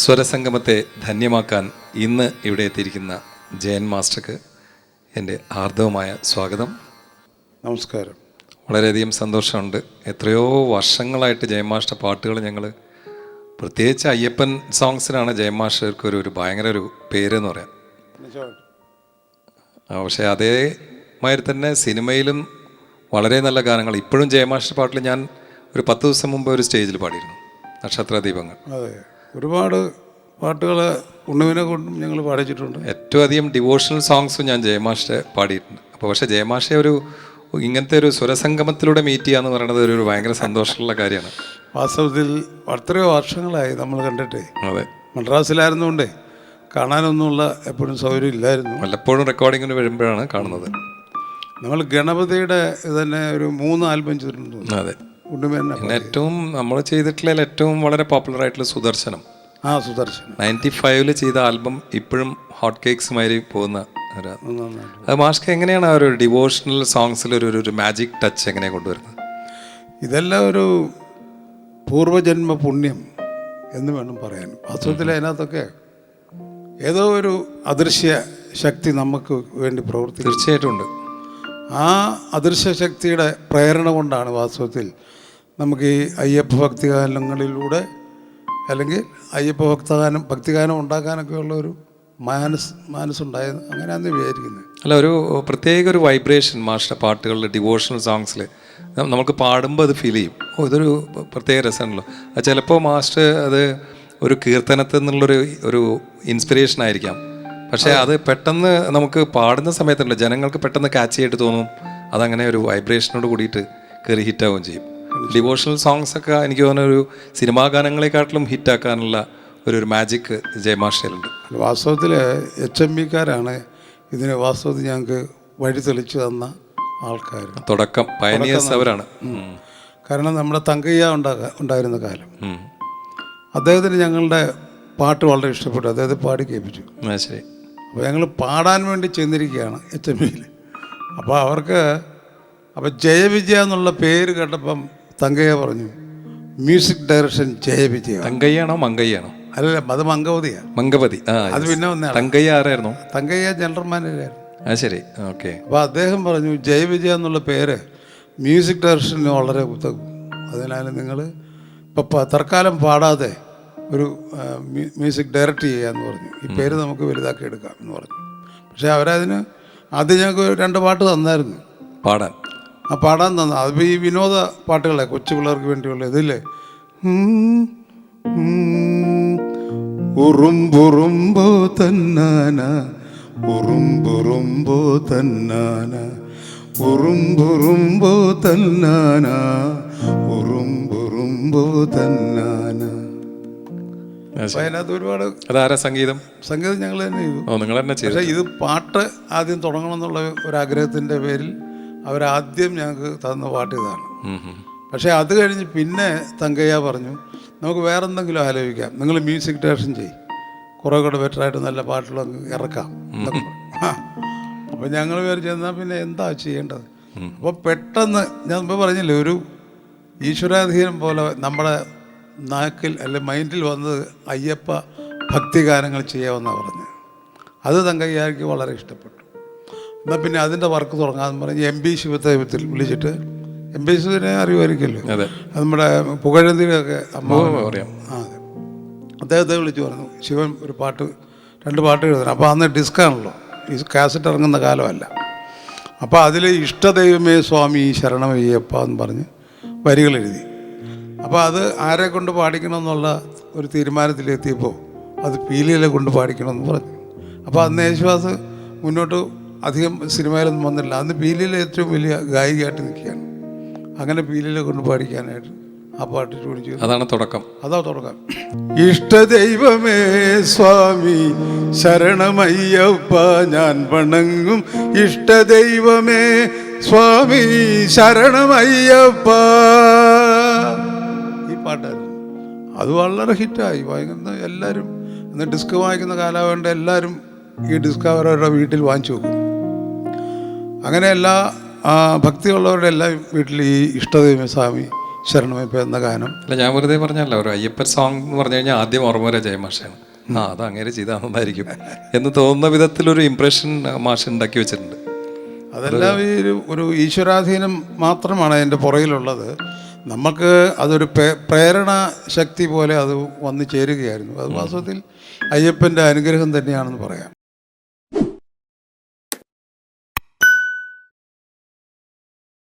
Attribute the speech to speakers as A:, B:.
A: സ്വരസംഗമത്തെ ധന്യമാക്കാൻ ഇന്ന് ഇവിടെ എത്തിയിരിക്കുന്ന ജയൻ മാസ്റ്റർക്ക് എൻ്റെ ആർദ്രവുമായ സ്വാഗതം.
B: നമസ്കാരം.
A: വളരെയധികം സന്തോഷമുണ്ട്. എത്രയോ വർഷങ്ങളായിട്ട് ജയൻ മാസ്റ്റർ പാട്ടുകൾ ഞങ്ങൾ, പ്രത്യേകിച്ച് അയ്യപ്പൻ സോങ്സിനാണ് ജയൻ മാസ്റ്റർക്ക് ഒരു ഭയങ്കര ഒരു പേരെന്ന് പറയാം. പക്ഷേ അതേമാതിരി തന്നെ സിനിമയിലും വളരെ നല്ല ഗാനങ്ങൾ. ഇപ്പോഴും ജയൻ മാസ്റ്റർ പാട്ടിൽ ഞാൻ ഒരു 10 ദിവസം മുമ്പ് ഒരു സ്റ്റേജിൽ പാടിയിരുന്നു, നക്ഷത്രദീപങ്ങൾ.
B: അതെ, ഒരുപാട് പാട്ടുകൾ ഉണ്ണുവിനെ കൊണ്ടും ഞങ്ങൾ പാടിച്ചിട്ടുണ്ട്.
A: ഏറ്റവും അധികം ഡിവോഷണൽ സോങ്സും ഞാൻ ജയമാഷെ പാടിയിട്ടുണ്ട്. അപ്പോൾ പക്ഷേ ജയമാഷെ ഇങ്ങനത്തെ ഒരു സ്വരസംഗമത്തിലൂടെ മീറ്റ് ചെയ്യുക എന്ന് പറയുന്നത് ഒരു ഭയങ്കര സന്തോഷമുള്ള കാര്യമാണ്.
B: വാസ്തവത്തിൽ എത്രയോ വർഷങ്ങളായി നമ്മൾ കണ്ടിട്ടേ.
A: അതെ,
B: മദ്രാസിലായിരുന്നുകൊണ്ടേ കാണാനൊന്നുമുള്ള എപ്പോഴും സൗകര്യം ഇല്ലായിരുന്നു.
A: വല്ലപ്പോഴും റെക്കോർഡിങ്ങിന് വരുമ്പോഴാണ് കാണുന്നത്.
B: നമ്മൾ ഗണപതിയുടെ തന്നെ ഒരു 3 ആൽബം ചെയ്തിട്ടുണ്ട്.
A: അതെ,
B: ഉണ്ണുമേനെ
A: ഏറ്റവും നമ്മൾ ചെയ്തിട്ടുള്ള ഏറ്റവും വളരെ പോപ്പുലർ ആയിട്ടുള്ള സുദർശനം.
B: സുദർശനം
A: 95 ചെയ്ത ആൽബം ഇപ്പോഴും ഹോട്ട് കേക്ക്സുമായി പോകുന്ന ഒരു. അത് മാഷ്ക്ക് എങ്ങനെയാണ് ആ ഒരു ഡിവോഷണൽ സോങ്സിൽ ഒരു മാജിക് ടച്ച് എങ്ങനെ കൊണ്ടുവരുന്നത്?
B: ഇതെല്ലാം ഒരു പൂർവജന്മ പുണ്യം എന്ന് വേണം പറയാൻ. വാസ്തവത്തിൽ അതിനകത്തൊക്കെ ഏതോ ഒരു അദൃശ്യ ശക്തി നമുക്ക് വേണ്ടി പ്രവർത്തിക്കും.
A: തീർച്ചയായിട്ടും ഉണ്ട്.
B: ആ അദൃശ്യ ശക്തിയുടെ പ്രേരണ കൊണ്ടാണ് വാസ്തവത്തിൽ നമുക്ക് ഈ അയ്യപ്പ ഭക്തിഗാനങ്ങളിലൂടെ അല്ലെങ്കിൽ അയ്യപ്പ ഭക്തിഗാനം ഉണ്ടാക്കാനൊക്കെ ഉള്ള ഒരു മനസ്സുണ്ടായത്. അങ്ങനെയാണെന്ന് വിചാരിക്കുന്നത്.
A: അല്ല, ഒരു പ്രത്യേക ഒരു വൈബ്രേഷൻ മാസ്റ്റർ പാട്ടുകളിൽ, ഡിവോഷണൽ സോങ്സിൽ നമുക്ക് പാടുമ്പോൾ അത് ഫീൽ ചെയ്യും. ഇതൊരു പ്രത്യേക രസമാണല്ലോ. അത് ചിലപ്പോൾ മാസ്റ്റർ അത് ഒരു കീർത്തനത്തിൽ നിന്നുള്ളൊരു ഇൻസ്പിറേഷൻ ആയിരിക്കാം. പക്ഷേ അത് പെട്ടെന്ന് നമുക്ക് പാടുന്ന സമയത്തുണ്ടല്ലോ, ജനങ്ങൾക്ക് പെട്ടെന്ന് ക്യാച്ച് ചെയ്തിട്ട് തോന്നും. അതങ്ങനെ ഒരു വൈബ്രേഷനോട് കൂടിയിട്ട് കയറി ഹിറ്റാവുകയും ചെയ്യും. ഡിവോഷണൽ സോങ്സ് ഒക്കെ എനിക്ക് തോന്നുന്ന ഒരു സിനിമാ ഗാനങ്ങളെക്കാട്ടിലും ഹിറ്റാക്കാനുള്ള ഒരു മാജിക് ജയമാഷയിലുണ്ട്.
B: വാസ്തവത്തിൽ HMBക്കാരാണ് ഇതിന് വാസ്തവത്തിൽ ഞങ്ങൾക്ക് വഴി തെളിച്ചു തന്ന ആൾക്കാർ.
A: തുടക്കം പയനിയേഴ്സ് അവരാണ്.
B: കാരണം നമ്മുടെ തങ്കയ്യ ഉണ്ടായിരുന്ന കാലം അദ്ദേഹത്തിന് ഞങ്ങളുടെ പാട്ട് വളരെ ഇഷ്ടപ്പെട്ടു. അദ്ദേഹത്തെ പാടി കേൾപ്പിച്ചു.
A: ശരി.
B: അപ്പോൾ ഞങ്ങൾ പാടാൻ വേണ്ടി ചെന്നിരിക്കുകയാണ് HMBയിൽ. അപ്പോൾ ജയവിജയ എന്നുള്ള പേര് കേട്ടപ്പം തങ്കയ്യ പറഞ്ഞു, മ്യൂസിക് ഡയറക്ഷൻ ജയവിജയ.
A: തങ്കയ്യാണോ മങ്കയ്യാണോ?
B: അല്ല, അത് മംഗവതിയാണ്.
A: മംഗവതി.
B: അത് പിന്നെ വന്നതാണ്.
A: തങ്കയ്യ ആരായിരുന്നു?
B: തങ്കയ്യ ജനറൽ മാനേജറായിരുന്നു.
A: ശരി, ഓക്കെ.
B: അപ്പോൾ അദ്ദേഹം പറഞ്ഞു ജയവിജയ എന്നുള്ള പേര് മ്യൂസിക് ഡയറക്ഷന് വളരെ ഉതകും. അതിനാൽ നിങ്ങൾ ഇപ്പോൾ തൽക്കാലം പാടാതെ ഒരു മ്യൂസിക് ഡയറക്റ്റ് ചെയ്യാമെന്ന് പറഞ്ഞു. ഈ പേര് നമുക്ക് വലുതാക്കി എടുക്കാം എന്ന് പറഞ്ഞു. പക്ഷേ അവരതിന് ആദ്യം ഞങ്ങൾക്ക് 2 പാട്ട് തന്നായിരുന്നു പാടാൻ തന്നു. അതിപ്പോൾ ഈ വിനോദ പാട്ടുകളെ കൊച്ചു പിള്ളേർക്ക് വേണ്ടിയുള്ള ഇതില്ലേ, ഉറുമ്പുറുമ്പോ തന്നാന ഉറുമ്പുറുമ്പോ തന്നാന ഉറുമ്പുറുമ്പോ തന്നാന ഉറുമ്പുറുമ്പോ തന്നാന. അതിനകത്ത് ഒരുപാട്.
A: അതാരാ സംഗീതം
B: ഞങ്ങൾ തന്നെ ചെയ്തു.
A: നിങ്ങൾ തന്നെ ചെയ്തു.
B: പക്ഷേ ഇത് പാട്ട് ആദ്യം തുടങ്ങണം എന്നുള്ള ഒരാഗ്രഹത്തിൻ്റെ പേരിൽ അവരാദ്യം ഞങ്ങൾക്ക് തന്ന പാട്ട് ഇതാണ്. പക്ഷേ അത് കഴിഞ്ഞ് പിന്നെ തങ്കയ്യ പറഞ്ഞു, നമുക്ക് വേറെ എന്തെങ്കിലും ആലോചിക്കാം, നിങ്ങൾ മ്യൂസിക് ഡയറക്ഷൻ ചെയ്യും, കുറേ കൂടെ ബെറ്ററായിട്ട് നല്ല പാട്ടുകളൊക്കെ ഇറക്കാം എന്നൊക്കെ. അപ്പോൾ ഞങ്ങൾ വിചാരിച്ചെന്നാൽ പിന്നെ എന്താ ചെയ്യേണ്ടത്. അപ്പോൾ പെട്ടെന്ന് ഞാൻ മുമ്പ് പറഞ്ഞില്ലേ, ഒരു ഈശ്വരാധീനം പോലെ നമ്മുടെ നാക്കിൽ അല്ലെ മൈൻഡിൽ വന്നത് അയ്യപ്പ ഭക്തിഗാനങ്ങൾ ചെയ്യാമെന്നാണ് പറഞ്ഞത്. അത് തങ്കയ്യക്ക് വളരെ ഇഷ്ടപ്പെട്ടു. എന്നാൽ പിന്നെ അതിൻ്റെ വർക്ക് തുടങ്ങാമെന്ന് പറഞ്ഞ് MB ശിവദേവത്തിൽ വിളിച്ചിട്ട്, MB ശിവനെ അറിയുമായിരിക്കുമല്ലോ, അത് നമ്മുടെ പുകഴന്തിയൊക്കെ അമ്മ
A: അറിയാം.
B: അതെ, അദ്ദേഹത്തെ വിളിച്ച് പറഞ്ഞു, ശിവൻ ഒരു 2 പാട്ട് എഴുതണം. അപ്പോൾ അന്ന് ഡിസ്കാണല്ലോ, ഈ കാസറ്റ് ഇറങ്ങുന്ന കാലമല്ല. അപ്പോൾ അതിൽ ഇഷ്ടദൈവമേ സ്വാമി ശരണമയ്യപ്പ എന്ന് പറഞ്ഞ് വരികൾ എഴുതി. അപ്പോൾ അത് ആരെ കൊണ്ട് പാടിക്കണമെന്നുള്ള ഒരു തീരുമാനത്തിലെത്തിയപ്പോൾ അത് പീലിയിലെ കൊണ്ട് പാടിക്കണമെന്ന് പറഞ്ഞു. അപ്പോൾ അന്ന് യേശുദാസ് മുന്നോട്ട് അധികം സിനിമയിലൊന്നും വന്നില്ല. അന്ന് പീലിയിലെ ഏറ്റവും വലിയ ഗായികയായിട്ട് നിൽക്കുകയാണ്. അങ്ങനെ പീലിയിലെ കൊണ്ട് പാടിക്കാനായിട്ട് ആ പാട്ട് ട്യൂൺ ചെയ്തു.
A: അതാണ് തുടക്കം.
B: ഇഷ്ടദൈവമേ സ്വാമി ശരണമയ്യപ്പ ഞാൻ വണങ്ങും ഇഷ്ടദൈവമേ സ്വാമി ശരണമയ്യപ്പ. ഈ പാട്ടായിരുന്നു. അത് വളരെ ഹിറ്റായി. ഭയങ്കര എല്ലാവരും അന്ന് ഡിസ്ക് വാങ്ങിക്കുന്ന കാലമാവേണ്ട എല്ലാവരും ഈ ഡിസ്ക് അവരവരുടെ വീട്ടിൽ വാങ്ങിച്ചു വെക്കും. അങ്ങനെ എല്ലാ ഭക്തിയുള്ളവരുടെ എല്ലാം വീട്ടിൽ ഈ ഇഷ്ടദൈവ സ്വാമി ശരണമയ്പ്പ എന്ന ഗാനം.
A: അല്ല, ഞാൻ വെറുതെ പറഞ്ഞല്ലോ, ഒരു അയ്യപ്പൻ സോങ് എന്ന് പറഞ്ഞു കഴിഞ്ഞാൽ ആദ്യം ഓർമ്മ വരെ ജയമാഷാണ്. അത് അങ്ങനെ ചെയ്താൽ നന്നായിരിക്കും എന്ന് തോന്നുന്ന വിധത്തിലൊരു ഇംപ്രഷൻ മാഷ് ഉണ്ടാക്കി വെച്ചിട്ടുണ്ട്.
B: അതെല്ലാം ഈ ഒരു ഈശ്വരാധീനം മാത്രമാണ് അതിൻ്റെ പുറകിലുള്ളത്. നമുക്ക് അതൊരു പ്രേരണ ശക്തി പോലെ അത് വന്നു ചേരുകയായിരുന്നു. അത് വാസ്തവത്തിൽ അയ്യപ്പൻ്റെ അനുഗ്രഹം തന്നെയാണെന്ന് പറയാം.